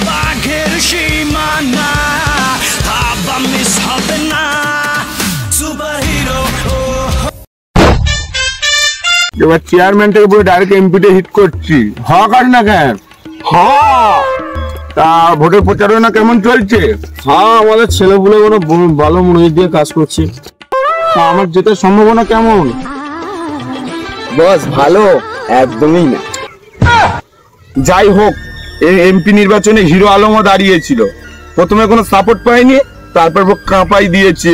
বাঘের সীমানা ভাবা মিস হবে না সুপার হিরো। এবার চেয়ারম্যান থেকে পুরো ডাইরেক্ট এমপিতে হিট করছি, হক আর না কেন? তা ভোটের প্রচারণা কেমন চলছে? হ্যাঁ, আমাদের ছেলেপুলে কোনো ভালো মনোযোগ দিয়ে কাজ করছি। তা আমার জেতার সম্ভাবনা কেমন? বস ভালো একদমই না। যাই হোক, এই এমপি নির্বাচনে হিরো আলমও দাঁড়িয়েছিল, প্রথমে কোনো সাপোর্ট পাইনি, তারপর কাঁপাই দিয়েছে,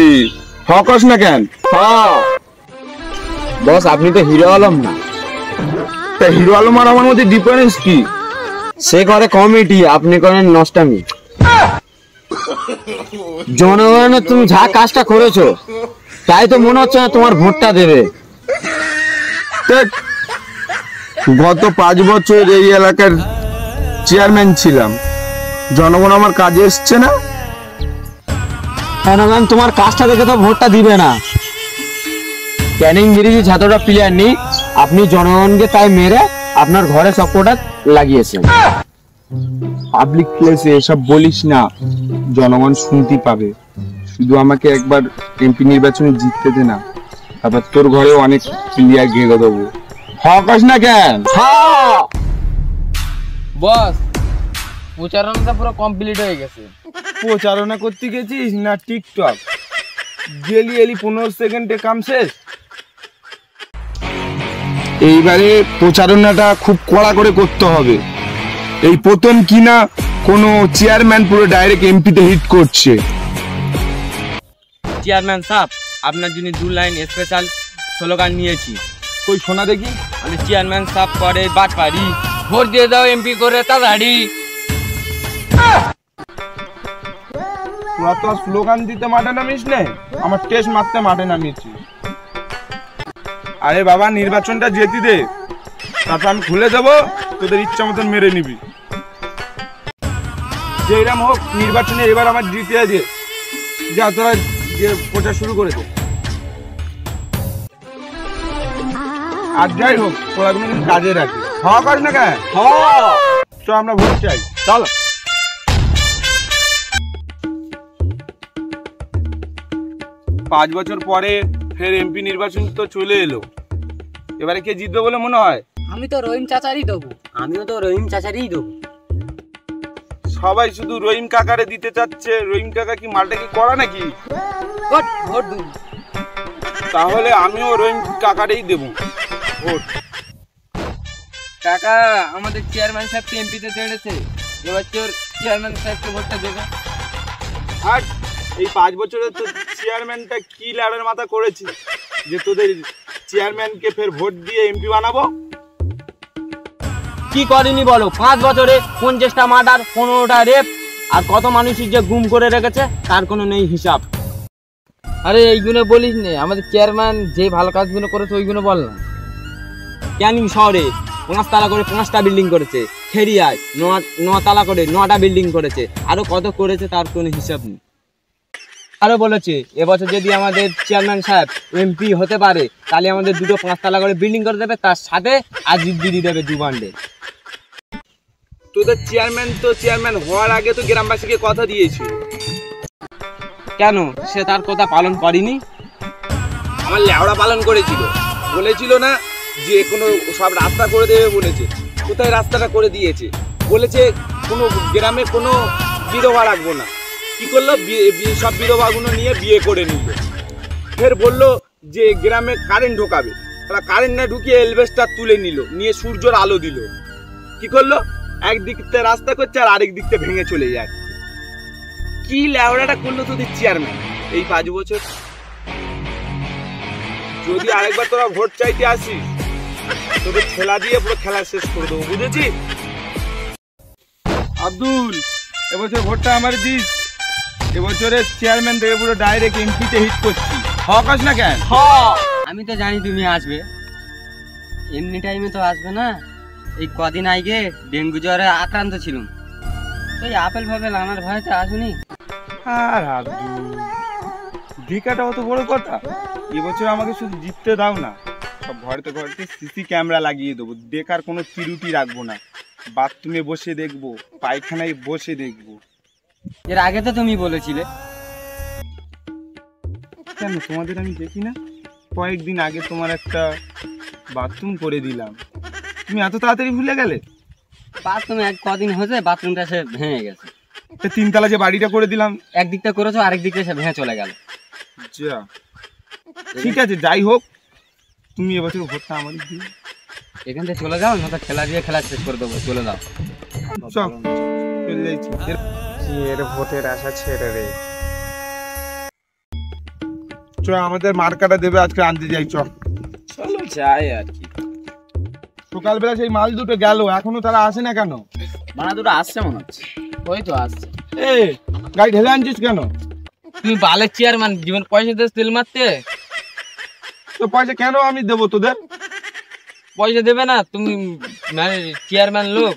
হক আস না কেন? হ্যাঁ বস, আপনি তো হিরো আলম না। তা হিরো আলম আর আমার মধ্যে ডিফারেন্স কি? সে করে কমেডি, আপনি করেন নষ্টামি। জনগণের তুমি যা কাজটা করেছো তাই তো মনে হচ্ছে না তোমার ভোটটা দেবে। গত 5 বছর এই এলাকার চেয়ারম্যান ছিলাম, জনগণ আমার কাজে এসছে না। জনগণ তোমার কাজটা দেখে তো ভোটটা দিবে না। ক্যানিং ব্রিজে যতটা প্লেয়ার নেই, আপনি জনগণকে তাই মেরে আপনার ঘরে সবকটা লাগিয়েছেন। পাবলিক প্লেসে এসব বলিস না, জনগণ শুনতে পাবে। শুধু আমাকে একবার এমপি নির্বাচনে জিততে দে না, তারপর তোর ঘরে অনেক প্লেয়ার ঘেরে দেবো, হক আস না কেন? বস প্রচারণাটা পুরো কমপ্লিট হয়ে গেছে। প্রচারণা করতে গেছিস না টিকটক? গেলি 15 সেকেন্ডে কাম শেষ। এইবারে প্রচারণাটা খুব কড়া করে করতে হবে। এই প্রথম কিনা কোনো চেয়ারম্যান পুরো ডাইরেক্ট এমপিতে হিট করছে। চেয়ারম্যান সাহেব, আপনার জন্য 2 লাইন স্পেশাল স্লোগান নিয়েছি। কই শোনা দেখি। আমাদের চেয়ারম্যান সাহেব করে বাটপাড়ি, ভোট দিয়ে দাও এমপি করে তাড়াতাড়ি। তোরা তো স্লোগান দিতে মাঠে নামিস নে, আমার টেস্ট মারতে মাঠে নামিয়েছি। আরে বাবা, নির্বাচনটা যেতে দে, তারপর আমি খুলে দেবো, তোদের ইচ্ছা মতন মেরে নিবি। যেরকম হোক নির্বাচনে এবার আমার জিতে আছে, যা তোরা যে প্রচার শুরু করেছে। আর যাই হোক, তোরা কিন্তু কাজে রাখি, হওয়া কর না কেন? তো আমরা ভোট চাই, চলো। পাঁচ বছর পরে ফের এমপি নির্বাচন তো চলে এলো, এবারে কে জিতবে বলে মনে হয়? আমি তো রহিম চাচারই দেবো। আমিও তো রহিম চাচারই দেবো। সবাই শুধু রহিম কাকারে দিতে চাচ্ছে। রহিম কাকা কি মালটা কি করা নাকি? ভোট দেবো। তাহলে আমিও রহিম কাকারেই দেবো ভোট। কাকা, আমাদের চেয়ারম্যান সাহেব এমপিতে ছেড়েছে, এবার তোর চেয়ারম্যান সাহেবকে ভোটটা দেবে। আর এই 5 বছরে তো চেয়ারম্যানটা কি লাড়ের মাথা করেছে যে তোদের চেয়ারম্যানকে ফের ভোট দিয়ে এমপি বানাবো? কি করেনি বলো? 5 বছরে 50টা মার্ডার, 15টা রেপ, আর কত মানুষই যে গুম করে রেখেছে তার কোনো নেই হিসাব। আরে এইগুলো বলিস নে, আমাদের চেয়ারম্যান যে ভালো কাজগুলো করেছে ওইগুলো বল না। ক্যানিং শহরে 5 তালা করে 5টা বিল্ডিং করেছে, খেরিয়ায় 9 তালা করে 9টা বিল্ডিং করেছে, আরো কত করেছে তার কোনো হিসাব নেই। আরো বলেছে এবছর যদি আমাদের চেয়ারম্যান সাহেব এমপি হতে পারে তাহলে আমাদের 2টো 5 তালা করে বিল্ডিং করে দেবে, তার সাথে আজিব বিড়ি দেবে 2 বান্ডে। তোদের চেয়ারম্যান তো চেয়ারম্যান হওয়ার আগে তো গ্রামবাসীকে কথা দিয়েছিল। কেন সে তার কথা পালন করেনি? আমার লেওড়া পালন করেছিল, বলেছিল না যে কোনো সব রাস্তা করে দেবে বলেছে। কোথায় রাস্তাটা করে দিয়েছে? বলেছে কোনো গ্রামে কোনো বিধবা রাখবো না। কি করলো? সব বিধবাগুলো নিয়ে বিয়ে করে নিল। ফের বললো যে গ্রামে কারেন্ট ঢোকাবে, তারা কারেন্ট না ঢুকিয়ে এলভেস্টার তুলে নিল, নিয়ে সূর্যের আলো দিল। কি করলো? একদিক থেকে রাস্তা করছে আর আরেক দিক থেকে ভেঙে চলে যাচ্ছে। কি লেওড়াটা করলো তোদের চেয়ারম্যান এই 5 বছর। যদি আরেকবার তোরা ভোট চাইতে আসিস, তোদের খেলা দিয়ে পুরো খেলা শেষ করে দেবো, বুঝেছিস? আব্দুল, এবছর ভোটটা আমার দিস। এবছরের চেয়ারম্যান থেকে পুরো ডাইরেক্ট এমপিতে হিট করছি, হক আস না কেন? আমি তো জানি তুমি আসবে, এমনি টাইমে তো আসবে না। এই কদিন আগে ডেঙ্গু জ্বরে আক্রান্ত ছিলাম, তো এই আপেল ফাপেল আনার ভয়তে আসুনি। আর আব্দুল, ঢিকাটা অত বড় কথা? এবছর আমাকে শুধু জিততে দাও না, সব ঘরেতে ঘরেতে সিসি ক্যামেরা লাগিয়ে দেবো, দেখার কোনো ত্রুটি রাখবো না। বাথরুমে বসে দেখবো, পায়খানায় বসে দেখবো। এর আগে তো তুমি বলেছিলে। কেন তোমাদের আমি দেখি না? কয়েকদিন আগে তোমার একটা বাথরুম করে দিলাম, তুমি এত তাড়াতাড়ি ভুলে গেলে? বাথরুমে কদিন হয়েছে বাথরুমটা সে ভেঙে গেছে। তিনতলা যে বাড়িটা করে দিলাম, একদিকটা করেছো আরেক দিকটা সে ভেঙে চলে গেল। যা ঠিক আছে, যাই হোক তুমি এবছর ভোটটা আমাদের দিও। এখান থেকে চলে যাও, নয়তো খেলা দিয়ে খেলা শেষ করে দেবো, চলে যাও। চল চলে যাচ্ছি। এর ভোটের আশা ছেড়ে রে, চ আমাদের মার্কাটা দেবে আজকে আনতে যাই। চ চলো যাই আর কি। সকালবেলা সেই মাল দুটো গেল, এখনো তারা আসে না কেন? মানে দুটো আসছে মনে হচ্ছে। ওই তো আসছে। এ গাড়ি ঢেলে আনছিস কেন? তুমি বালের চেয়ারম্যান, জীবন পয়সা দিয়ে তেল মারতে। তো পয়সা কেন আমি দেবো তোদের? পয়সা দেবে না তুমি, মানে চেয়ারম্যান লোক।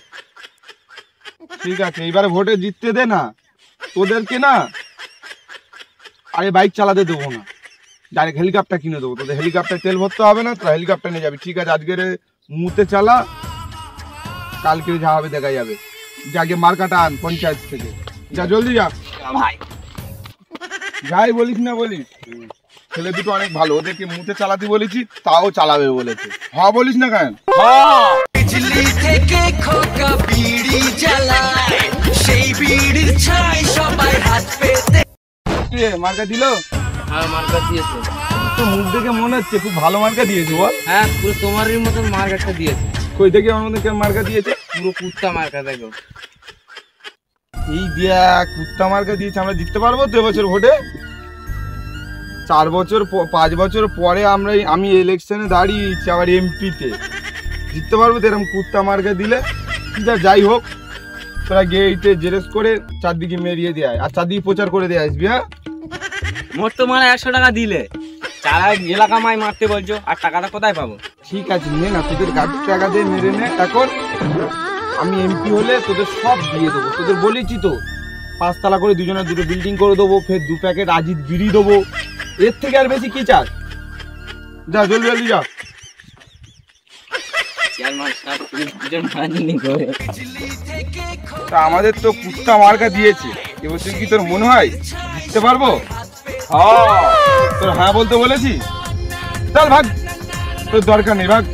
ঠিক আছে, এইবারে ভোটে জিততে দে না, তোদেরকে না আরে বাইক চালাতে দেবো না, ডাইরেক্ট হেলিকপ্টার কিনে দেবো। তোদের হেলিকপ্টার তেল ভরতে হবে না, তোরা হেলিকপ্টার নিয়ে যাবি। ঠিক আছে, আজকের মুতে চালা, কালকে যা হবে দেখা যাবে। যাকে মার্কাটা আন পঞ্চায়েত থেকে, যা জলদি যা ভাই যাই বলিস না বলিস। ছেলে দুটো অনেক ভালো, ওদেরকে মুতে চালাতে বলেছি তাও চালাবে বলেছে। হ্যাঁ বলিস না কেন? বিজলি থেকে খোকা বিড়ি জ্বালায়, সেই বিড়ির ছাই সবাই হাত পেতে। মার্কা দিল? হ্যাঁ মার্কা দিয়েছে। তো মুখ দেখে মনে হচ্ছে খুব ভালো মার্কা দিয়েছে। বল। হ্যাঁ পুরো তোমারই মতন মার্কাটা দিয়েছে। কই দেখি আমার মধ্যে কেমন মার্কা দিয়েছে? পুরো কুত্তা মার্কা দেখো। এই দেখ কুত্তা মার্কা দিয়েছে। আমরা জিততে পারবো তো এবছর ভোটে? 4 বছর 5 বছর পরে আমি ইলেকশনে দাঁড়িয়েছি আবার এমপিতে, জিততে পারবো তো এরকম কুত্তা মার্কা দিলে? যাই হোক, তোরা গেটে জেরেস করে চারদিকে মেরিয়ে দেয় আর চারদিকে প্রচার করে দিয়ে আসবি। হ্যাঁ মোট তো মানে 100 টাকা দিলে, চারা এলাকা মাই মারতে বলছো, আর টাকাটা কোথায় পাবো? ঠিক আছে, নে না, তোদের গাড়ির টাকা দিয়ে মেরে নে। এখন আমি এমপি হলে তোদের সব দিয়ে দেবো। তোদের বলেছি তো 5 তলা করে দুজনের 2টো বিল্ডিং করে দেবো, ফের 2 প্যাকেট আজিত বিড়ি দেবো। এর থেকে আর বেশি কি চাস? যা জলদি জলদি যা। তা আমাদের তো কুত্তা মার্কা দিয়েছে, এবছর কি তোর মনে হয় জিততে পারবো? তোর হ্যাঁ বলতে বলেছি, চল ভাগ, তোর দরকার নেই, ভাগ।